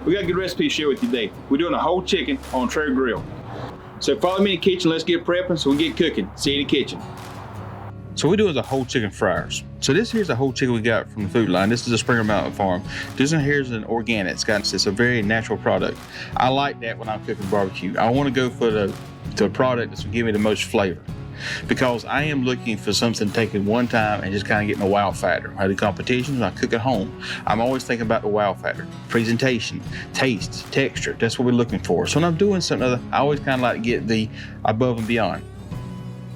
we got a good recipe to share with you today. We're doing a whole chicken on a Pellet Grill. So follow me in the kitchen, let's get prepping so we can get cooking. See you in the kitchen. So what we do is a whole chicken fryers. So this here's a whole chicken we got from the food line. This is a Springer Mountain farm. This one here is an organic. It's a very natural product. I like that when I'm cooking barbecue. I want to go for the product that's going to give me the most flavor, because I am looking for something taken one time and just kind of getting a wow factor. I do competitions, when I cook at home, I'm always thinking about the wow factor. Presentation, taste, texture, that's what we're looking for. So when I'm doing something other, I always kind of like to get the above and beyond.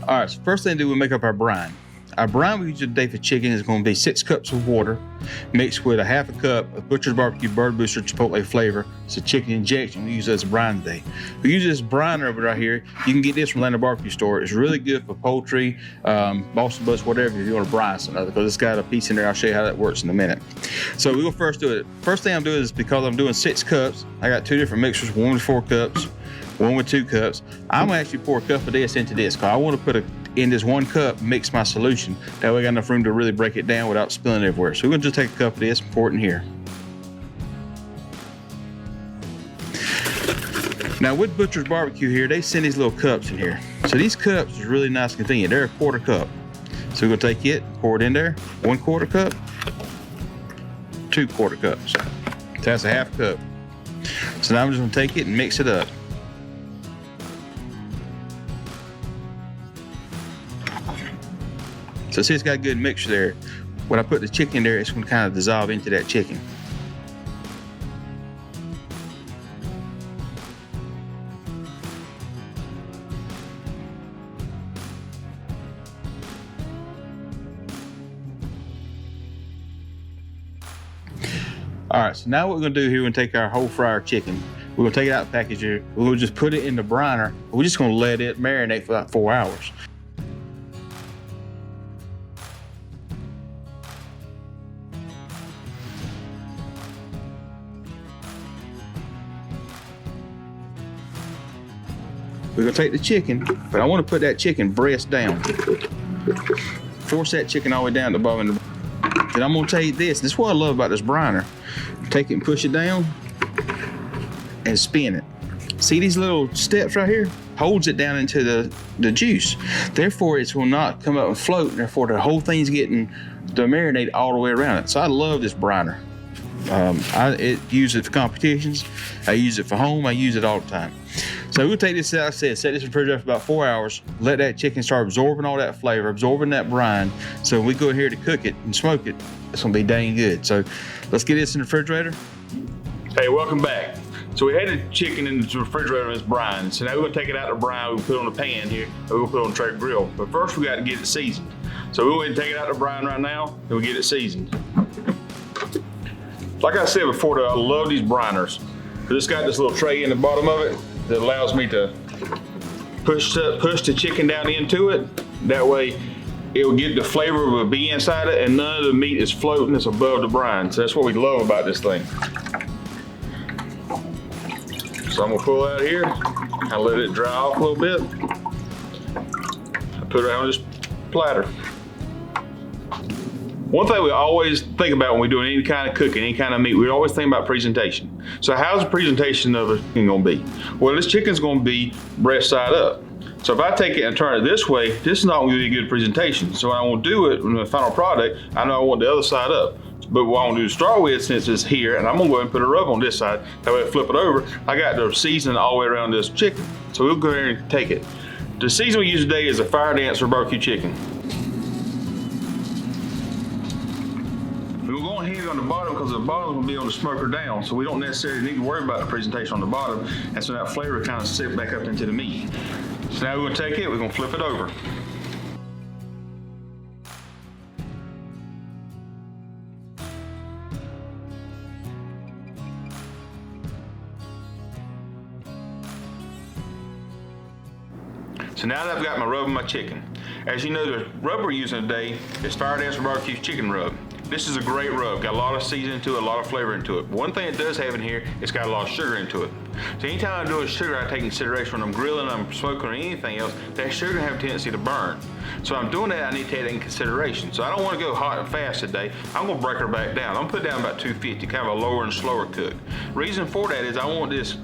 All right, so first thing to do, we make up our brine. Our brine we use today for chicken is going to be 6 cups of water mixed with a half a cup of Butcher's Barbecue Bird Booster Chipotle flavor. It's a chicken injection. We use this brine today. We use this briner over right here. You can get this from Atlanta Barbecue Store. It's really good for poultry, Boston butts, whatever, if you want to brine something, because it's got a piece in there. I'll show you how that works in a minute. So we'll first do it. First thing I'm doing is, because I'm doing 6 cups, I got 2 different mixers, one with 4 cups, one with 2 cups. I'm gonna actually pour a cup of this into this, because I want to put in this 1 cup, mix my solution. That way I got enough room to really break it down without spilling everywhere. So we're gonna just take a cup of this and pour it in here. Now with Butcher's Barbecue here, they send these little cups in here. So these cups is really nice and convenient. They're a 1/4 cup. So we're gonna take it, pour it in there, 1/4 cup, 2 1/4 cups. So that's a half cup. So now I'm just gonna take it and mix it up. So see, it's got a good mixture there. When I put the chicken in there, it's going to kind of dissolve into that chicken. All right, so now what we're going to do here, we're going to take our whole fryer chicken. We're going to take it out of the package here. We're going to just put it in the briner. We're just going to let it marinate for about 4 hours. We're gonna take the chicken, but I want to put that chicken breast down. Force that chicken all the way down to the bottom. Then I'm gonna take this. This is what I love about this briner. Take it and push it down and spin it. See these little steps right here? Holds it down into the juice. Therefore, it will not come up and float. And therefore, the whole thing's getting the marinade all the way around it. So I love this briner. I use it for competitions. I use it for home. I use it all the time. So we'll take this, like I said, set this in the refrigerator for about 4 hours. Let that chicken start absorbing all that flavor, absorbing that brine. So when we go here to cook it and smoke it, it's gonna be dang good. So let's get this in the refrigerator. Hey, welcome back. So we had the chicken in the refrigerator with this brine. So now we're gonna take it out of the brine. We'll put it on the pan here. And we're gonna put it on the Pellet Grill. But first we got to get it seasoned. So we'll go ahead and take it out of the brine right now, and we'll get it seasoned. Like I said before, though, I love these briners, because it's got this little tray in the bottom of it that allows me to push the chicken down into it. That way it will get the flavor will be inside it, and none of the meat is floating, it's above the brine. So that's what we love about this thing. So I'm gonna pull out here, I let it dry off a little bit. I put it on this platter. One thing we always think about when we're doing any kind of cooking, any kind of meat, we always think about presentation. So how's the presentation of the chicken gonna be? Well, this chicken's gonna be breast side up. So if I take it and turn it this way, this is not gonna be a good presentation. So when I want to do it in the final product, I know I want the other side up. But what I want to do to start with, since it's here, and I'm gonna go ahead and put a rub on this side, that way I flip it over, I got the seasoning all the way around this chicken. So we'll go ahead and take it. The season we use today is a Fire Dancer barbecue chicken. We're going ahead on the bottom because the bottom will be on the smoker down, so we don't necessarily need to worry about the presentation on the bottom, and so that flavor kind of sits back up into the meat. So now we're going to take it, we're going to flip it over. So now that I've got my rub on my chicken, as you know, the rub we're using today is Fire Dancer Barbecue Chicken Rub. This is a great rub. Got a lot of seasoning to it, a lot of flavor into it. One thing it does have in here, it's got a lot of sugar into it. So anytime I do a sugar, I take consideration when I'm grilling, I'm smoking, or anything else, that sugar have a tendency to burn. So I'm doing that, I need to take that in consideration. So I don't want to go hot and fast today. I'm gonna break her back down. I'm gonna put down about 250, kind of a lower and slower cook. Reason for that is I want this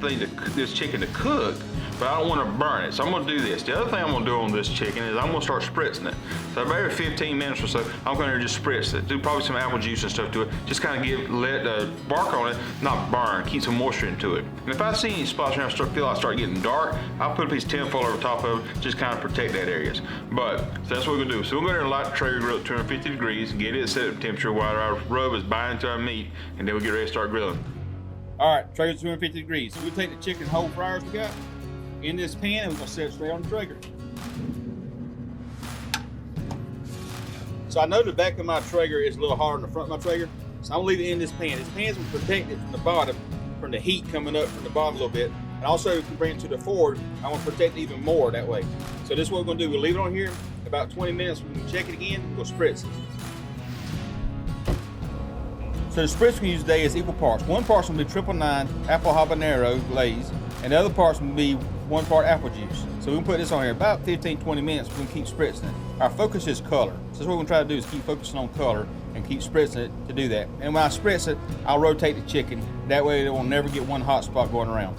chicken to cook, but I don't want to burn it. So I'm gonna do this. The other thing I'm gonna do on this chicken is I'm gonna start spritzing it. So about every 15 minutes or so, I'm gonna just spritz it. Do probably some apple juice and stuff to it. Just kind of let the bark on it not burn, keep some moisture into it. And if I see any spots where I feel like I start getting dark, I'll put a piece of tin foil over top of it, just kind of protect that areas. But so that's what we're gonna do. So we're gonna go there and light the Traeger grill at 250 degrees, get it set up temperature while our rub is binding to our meat, and then we get ready to start grilling. All right, Traeger 250 degrees. So we take the chicken whole fryers we got in this pan, and we're gonna set it straight on the Traeger. So I know the back of my Traeger is a little harder than the front of my Traeger, so I'm gonna leave it in this pan. This pan's gonna protect it from the bottom, from the heat coming up from the bottom a little bit. And also, if you bring it to the forward, I want to protect it even more that way. So this is what we're gonna do. We'll leave it on here about 20 minutes. We can check it again, we'll spritz it. So the spritz we use today is equal parts. One part's gonna be 999 apple habanero glaze, and the other part's gonna be 1 part apple juice. So we can put this on here about 15-20 minutes. We can keep spritzing it. Our focus is color. So that's what we're gonna try to do, is keep focusing on color and keep spritzing it to do that. And when I spritz it, I'll rotate the chicken. That way it will never get one hot spot going around.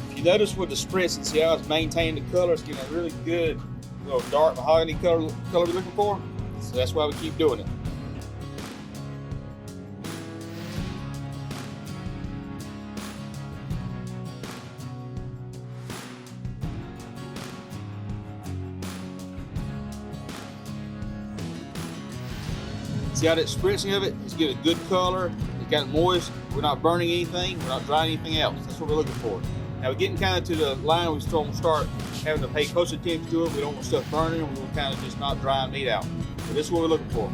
If you notice with the spritz and see how it's maintaining the color, it's getting a really good, dark mahogany color we're looking for. So that's why we keep doing it. See how that spritzing of it is getting a good color, it's got it moist, we're not burning anything, we're not drying anything else. That's what we're looking for. Now we're getting kind of to the line we're still going to start having to pay close attention to it. We don't want stuff burning, we want kind of just not drying meat out. So this is what we're looking for.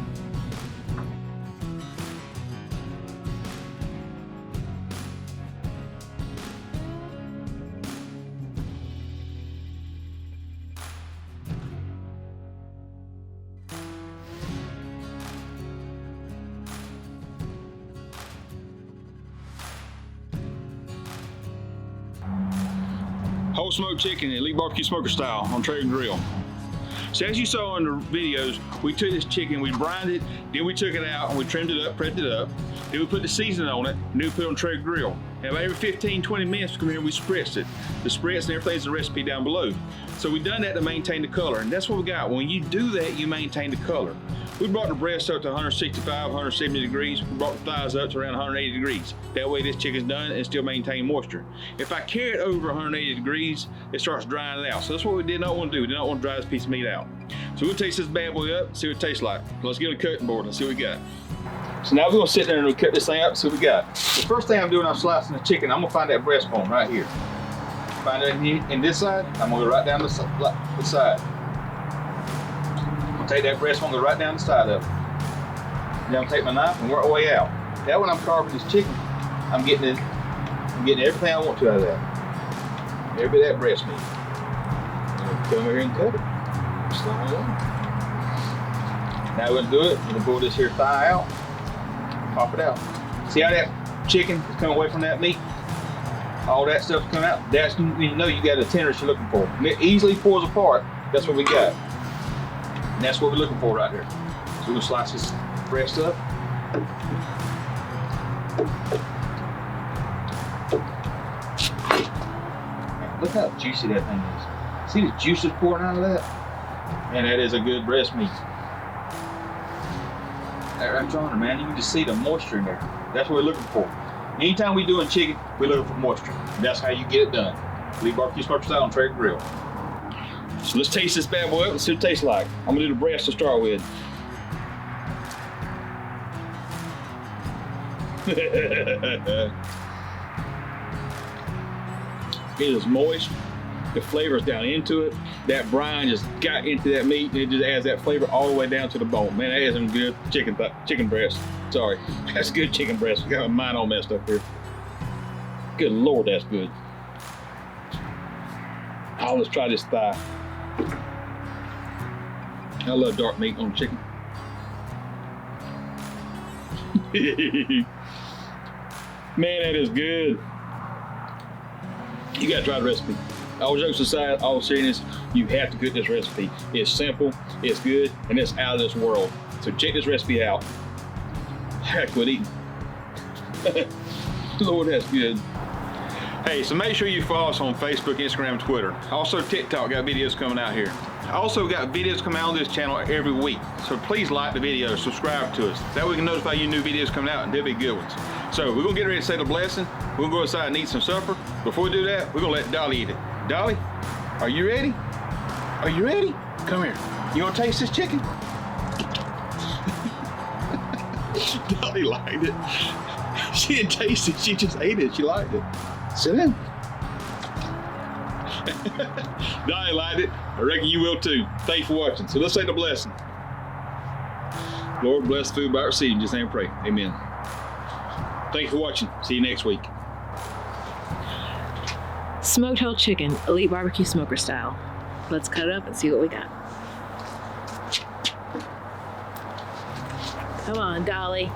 Whole smoked chicken, elite barbecue smoker style on Traeger grill. So as you saw in the videos, we took this chicken, we brined it, then we took it out and we trimmed it up, prepped it up. Then we put the seasoning on it, and then we put it on Traeger grill. And about every 15-20 minutes we come here and we spritz it. The spritz and everything's in the recipe down below. So we've done that to maintain the color, and that's what we got. When you do that, you maintain the color. We brought the breast up to 165, 170 degrees. We brought the thighs up to around 180 degrees. That way this chicken's done and still maintain moisture. If I carry it over 180 degrees, it starts drying it out. So that's what we did not want to do. We did not want to dry this piece of meat out. So we'll taste this bad boy up and see what it tastes like. Let's get a cutting board and see what we got. So now we're gonna sit there and we'll cut this thing up and see what we got. The first thing I'm doing, I'm slicing the chicken. I'm gonna find that breastbone right here. Find it in this side, I'm gonna go right down the side. I'm gonna take that breastbone, go right down the side of it. Then I'm gonna take my knife and work my way out. Now when I'm carving this chicken, I'm getting everything I want to out of that. Every bit of that breast meat. Come over here and cut it. Slide it on. Now we're gonna do it. We're gonna pull this here thigh out, pop it out. See how that chicken is coming away from that meat? All that stuff's coming out. That's when you know you got a tender you're looking for. And it easily pulls apart. That's what we got. And that's what we're looking for right here. So we're gonna slice this breast up. Look how juicy that thing is. See the juices pouring out of that? Man, that is a good breast meat. Right yonder, man, you can just see the moisture in there. That's what we're looking for. Anytime we're doing chicken, we're looking for moisture. And that's how you get it done. Leave barbecue smoker style on Traeger grill. So let's taste this bad boy up and see what it tastes like. I'm gonna do the breast to start with. It is moist. The flavor's down into it. That brine just got into that meat and it just adds that flavor all the way down to the bone. Man, that is some good chicken breast. Sorry, that's good chicken breast. I got my mind all messed up here. Good Lord, that's good. Oh, let's try this thigh. I love dark meat on chicken. Man, that is good. You gotta try the recipe. All jokes aside, all seriousness, you have to cook this recipe. It's simple, it's good, and it's out of this world. So check this recipe out. I quit eating. Lord, that's good. Hey, so make sure you follow us on Facebook, Instagram, Twitter. Also, TikTok got videos coming out here. Also got videos coming out on this channel every week. So please like the video, subscribe to us. That way we can notify you new videos coming out, and they'll be good ones. So we're gonna get ready to say the blessing. We're gonna go inside and eat some supper. Before we do that, we're gonna let Dolly eat it. Dolly, are you ready? Are you ready? Come here. You wanna taste this chicken? Dolly liked it. She didn't taste it, she just ate it. She liked it. Sit in. Dolly liked it. I reckon you will too. Thank you for watching. So let's say the blessing. Lord, bless the food by receiving. Just name and pray. Amen. Thank you for watching. See you next week. Smoked whole chicken, elite barbecue smoker style. Let's cut it up and see what we got. Come on, Dolly.